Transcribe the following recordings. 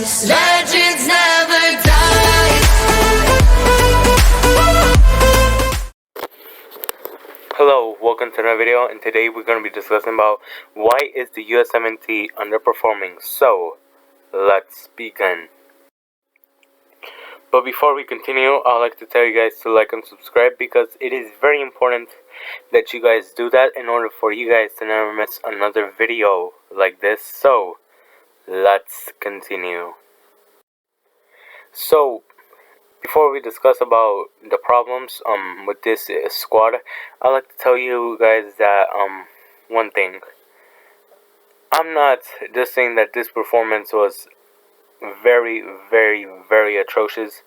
Legends never die. Hello, welcome to another video, and today we're going to be discussing about why is the USMNT underperforming. So, let's begin. But before we continue, I'd like to tell you guys to like and subscribe because it is very important that you guys do that in order for you guys to never miss another video like this. So, let's continue. So, before we discuss about the problems with this squad, I'd like to tell you guys that one thing. I'm not just saying that this performance was very, very, very atrocious.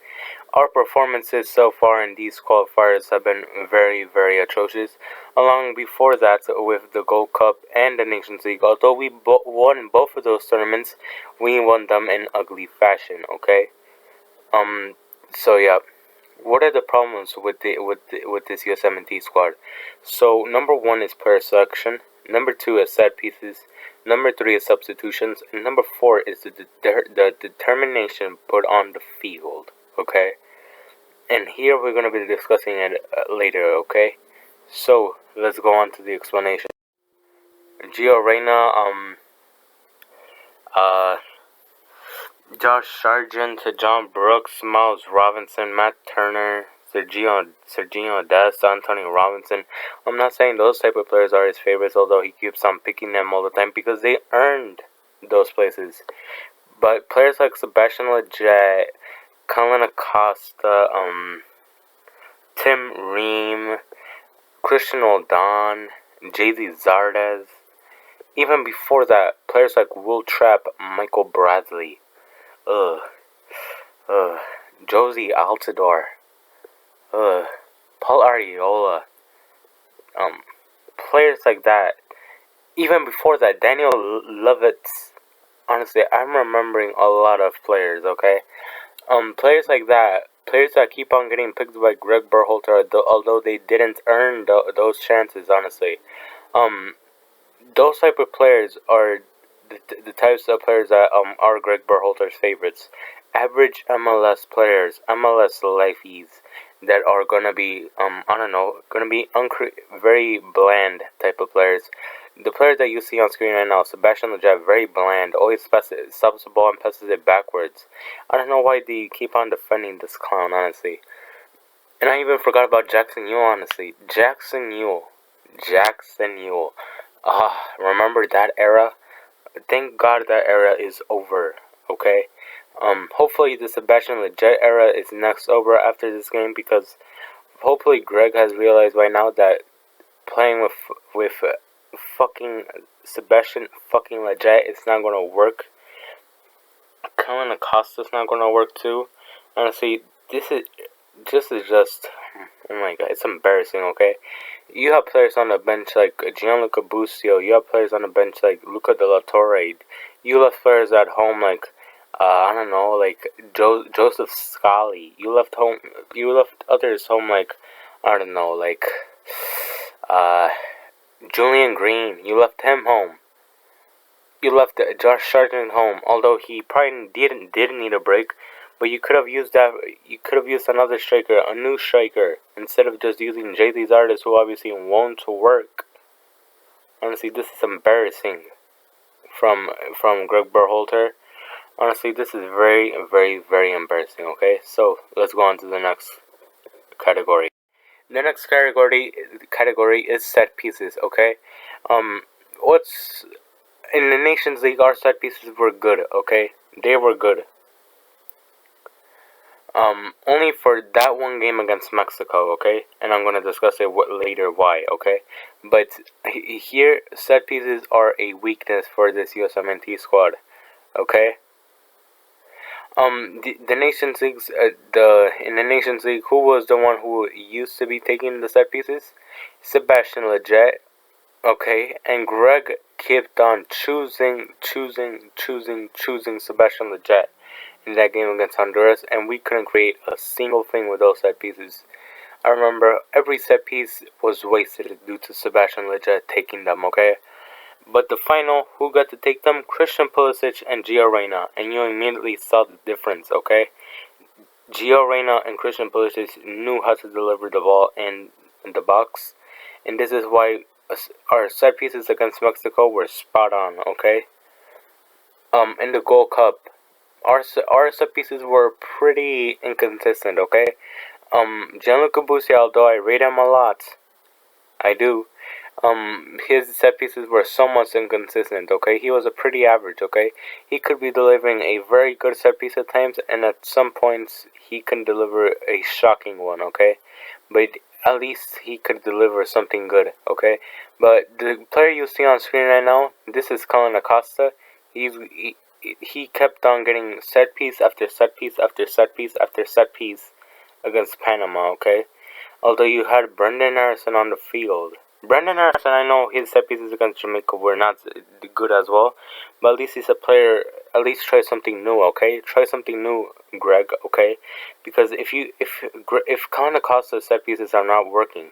Our performances so far in these qualifiers have been very, very atrocious. Along before that with the Gold Cup and the Nations League. Although we won both of those tournaments, we won them in ugly fashion. Okay. So yeah, what are the problems with this USMNT squad? So number 1 is player selection. Number 2 is set pieces. Number 3 is substitutions, and number 4 is the determination put on the field. Okay, and here we're gonna be discussing it later. Okay, so let's go on to the explanation. Gio Reyna, Josh Sargent, John Brooks, Miles Robinson, Matt Turner, Sergio Dest, Antonio Robinson. I'm not saying those type of players are his favorites, although he keeps on picking them all the time because they earned those places. But players like Sebastian Lletget, Colin Acosta, Tim Ream, Christian Oldon, JZ Zardes. Even before that, players like Will Trapp, Michael Bradley, Josie Altidore, Paul Arriola, players like that. Even before that, Daniel Lovitz. Honestly, I'm remembering a lot of players. Okay, players like that, players that keep on getting picked by Greg Berhalter, although they didn't earn those chances. Honestly, those type of players are the types of players that are Greg Berhalter's favorites. Average MLS players, MLS lifeys that are gonna be gonna be very bland type of players. The player that you see on screen right now, Sebastian Lletget, very bland, always subs the ball and passes it backwards. I don't know why they keep on defending this clown, honestly. And I even forgot about Jackson Ewell, honestly. Jackson Ewell. Remember that era? Thank God that era is over, okay? Hopefully the Sebastian Lletget era is next over after this game, because hopefully Greg has realized by now that playing with fucking Sebastian fucking Lletget is not gonna work. Colin Acosta's not gonna work too. Honestly, this is just oh my god, it's embarrassing, okay? You have players on the bench like Gianluca Busio. You have players on the bench like Luca De La Torre. You left players at home like like Joseph Scali. You left others home like like Julian Green. You left him home. You left Josh Sargent home, although he probably didn't need a break. But you could have used that. You could have used another striker, a new striker, instead of just using JZ Zardes, who obviously won't work. Honestly, this is embarrassing from Greg Berhalter. Honestly, this is very, very, very embarrassing. Okay, so let's go on to the next category. The next category is set pieces. Okay, what's in the Nations League? Our set pieces were good. Okay, they were good. Only for that one game against Mexico, okay? And I'm gonna discuss it later why, okay? But here, set pieces are a weakness for this USMNT squad, okay? The Nations Leagues, in the Nations League, who was the one who used to be taking the set pieces? Sebastian Lletget, okay? And Greg kept on choosing Sebastian Lletget in that game against Honduras, and we couldn't create a single thing with those set pieces. I remember every set piece was wasted due to Sebastian Lletget taking them, okay? But the final, who got to take them? Christian Pulisic and Gio Reyna. And you immediately saw the difference, okay? Gio Reyna and Christian Pulisic knew how to deliver the ball in the box. And this is why our set pieces against Mexico were spot on, okay? In the Gold Cup, our set pieces were pretty inconsistent, okay? Gianluca Bussi, although I rate him a lot, I do. His set pieces were somewhat inconsistent, okay? He was a pretty average, okay? He could be delivering a very good set piece at times, and at some points, he can deliver a shocking one, okay? But at least he could deliver something good, okay? But the player you see on screen right now, this is Colin Acosta. He kept on getting set piece after set piece after set piece after set piece against Panama, okay? Although you had Brendan Harrison on the field. Brendan Harrison, I know his set pieces against Jamaica were not good as well, but at least he's a player. At least try something new, okay? Try something new, Greg, okay? Because if Colin Acosta's set pieces are not working,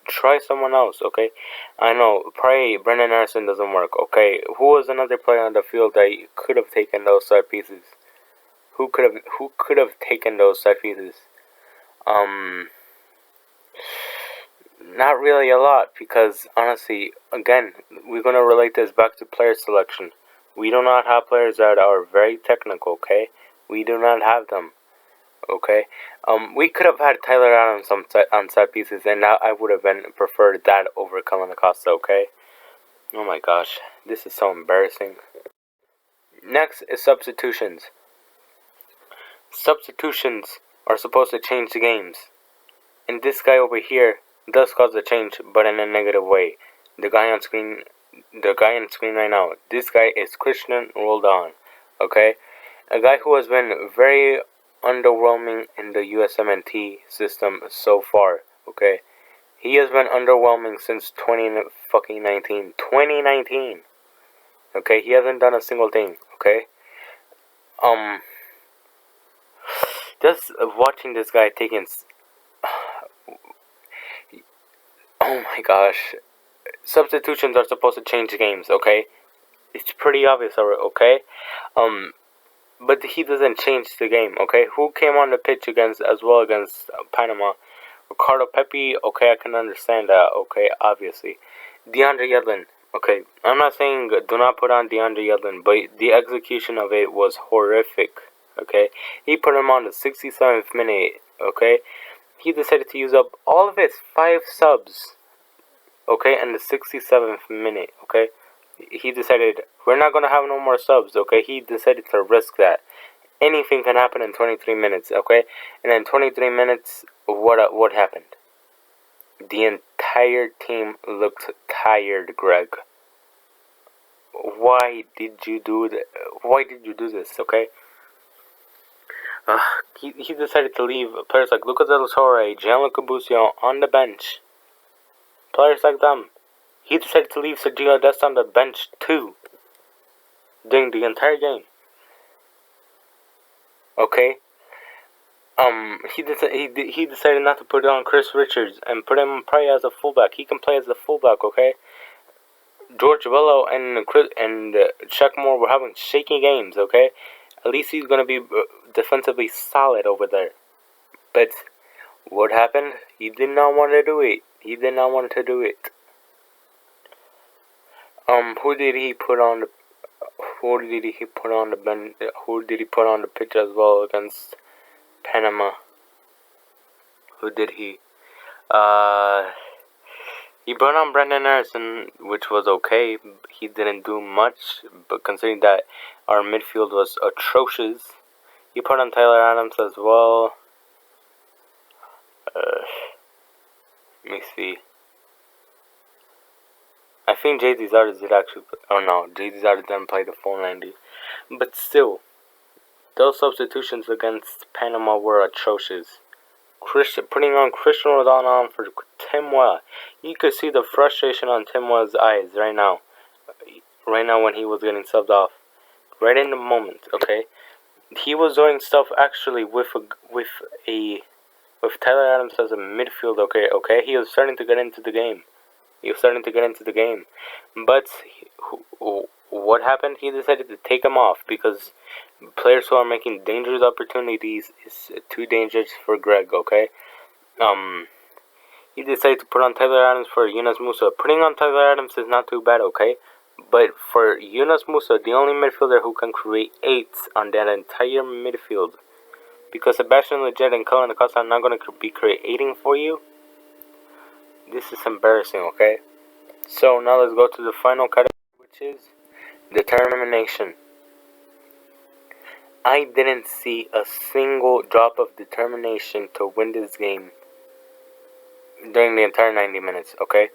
try someone else, okay? I know, probably Brendan Harrison doesn't work, okay? Who was another player on the field that could have taken those set pieces? Who could have taken those set pieces? Not really a lot, because honestly, again, we're going to relate this back to player selection. We do not have players that are very technical, okay? We do not have them, okay? We could have had Tyler Adams on set pieces, and I would have preferred that over Colin Acosta, okay? Oh my gosh, this is so embarrassing. Next is substitutions. Substitutions are supposed to change the games. And this guy over here does cause a change, but in a negative way. The guy on screen right now, this guy is Christian Roldan, okay? A guy who has been very underwhelming in the USMNT system so far, okay? He has been underwhelming since 2019. 2019. Okay, he hasn't done a single thing, okay? Just watching this guy taking oh my gosh. Substitutions are supposed to change games, okay? It's pretty obvious, okay? But he doesn't change the game, okay? Who came on the pitch against Panama? Ricardo Pepi, okay, I can understand that, okay, obviously. DeAndre Yedlin, okay, I'm not saying do not put on DeAndre Yedlin, but the execution of it was horrific, okay? He put him on the 67th minute, okay? He decided to use up all of his 5 subs, okay, in the 67th minute, okay? He decided, we're not going to have no more subs, okay? He decided to risk that. Anything can happen in 23 minutes, okay? And in 23 minutes, what happened? The entire team looked tired, Greg. Why did you do that? Why did you do this, okay? He decided to leave players like Lucas Del Torre, Gianluca Busio on the bench. Players like them. He decided to leave Sergio Dest on the bench too. During the entire game. Okay? He decided not to put on Chris Richards and put him probably as a fullback. He can play as a fullback, okay? George Bello and Chuck Moore were having shaky games, okay? At least he's gonna be defensively solid over there. But what happened? He did not want to do it. He did not want to do it. Who did he put on the pitch as well against Panama? Who did he? He brought on Brendan Harrison, which was okay. He didn't do much, but considering that our midfield was atrocious, he put on Tyler Adams as well. Let me see. I think JD Zardes did actually. Oh no, JD Zardes didn't play the full 90. But still, those substitutions against Panama were atrocious. Putting on Christian Roldan on for Tim Weah. You could see the frustration on Tim Weah's eyes right now. Right now when he was getting subbed off. Right in the moment, okay? He was doing stuff actually with Tyler Adams as a midfield, okay? He was starting to get into the game. He was starting to get into the game. But what happened? He decided to take him off because players who are making dangerous opportunities is too dangerous for Greg, okay? He decided to put on Tyler Adams for Yunus Musa. Putting on Tyler Adams is not too bad, okay? But for Yunus Musa, the only midfielder who can create 8s on that entire midfield, because Sebastian Lletget and Cullen Acosta are not going to be creating for you, this is embarrassing, okay? So now let's go to the final category, which is determination. I didn't see a single drop of determination to win this game during the entire 90 minutes, okay?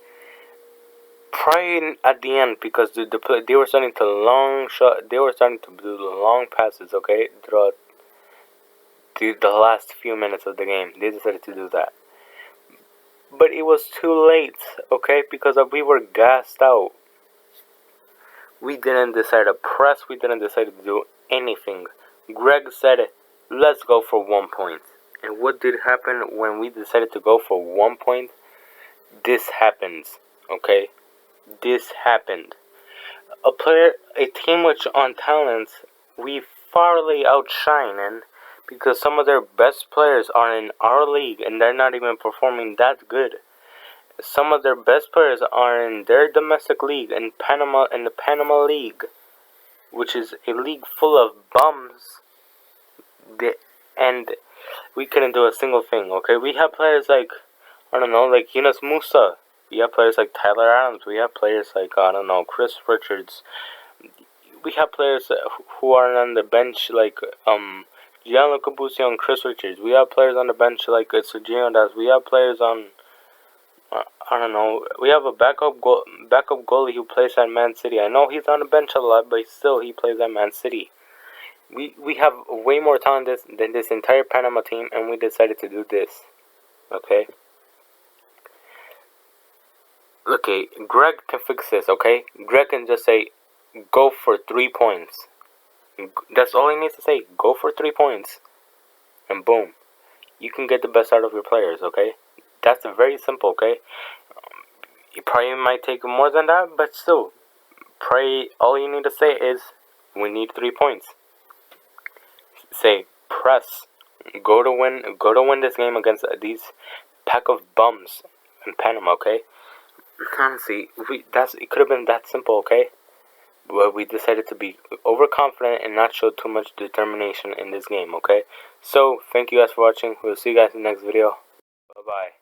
Probably at the end, because they were starting to they were starting to do the long passes, okay, throughout the last few minutes of the game. They decided to do that. But it was too late, okay, because we were gassed out. We didn't decide to press, we didn't decide to do anything. Greg said, let's go for 1 point. And what did happen when we decided to go for 1 point? This happens, okay? This happened. A team which on talents, we farly outshine because some of their best players are in our league and they're not even performing that good. Some of their best players are in their domestic league in the Panama League, which is a league full of bums. And we couldn't do a single thing, okay? We have players like, I don't know, like Yunus Musa. We have players like Tyler Adams. We have players like, I don't know, Chris Richards. We have players who are on the bench like Gianluca Busio and Chris Richards. We have players on the bench like Sergio Das. We have players on, I don't know. We have a backup goalie who plays at Man City. I know he's on the bench a lot, but still he plays at Man City. We have way more talent than this entire Panama team, and we decided to do this. Okay? Okay, Greg can fix this, okay? Greg can just say, go for 3 points. That's all he needs to say. Go for 3 points. And boom. You can get the best out of your players, okay? That's very simple, okay? You probably might take more than that, but still. All you need to say is, we need 3 points. Say, press. Go to win this game against these pack of bums in Panama, okay? Honestly, it could have been that simple, okay? But we decided to be overconfident and not show too much determination in this game, okay? So, thank you guys for watching. We'll see you guys in the next video. Bye-bye.